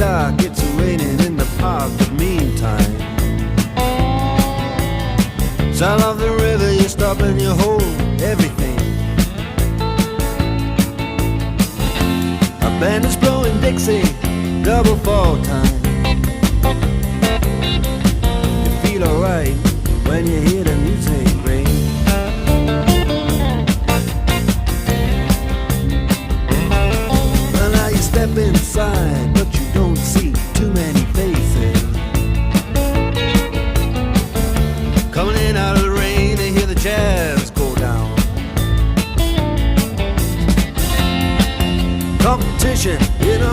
dark, it's raining in the park, but meantime, sound of the river, you stop and you hold everything. A band is blowing Dixie, double fall time. You feel alright when you hear the music ring. Well, now you step inside, but you don't see too many faces. Coming in out of the rain, they hear the jazz go down. Competition, you know.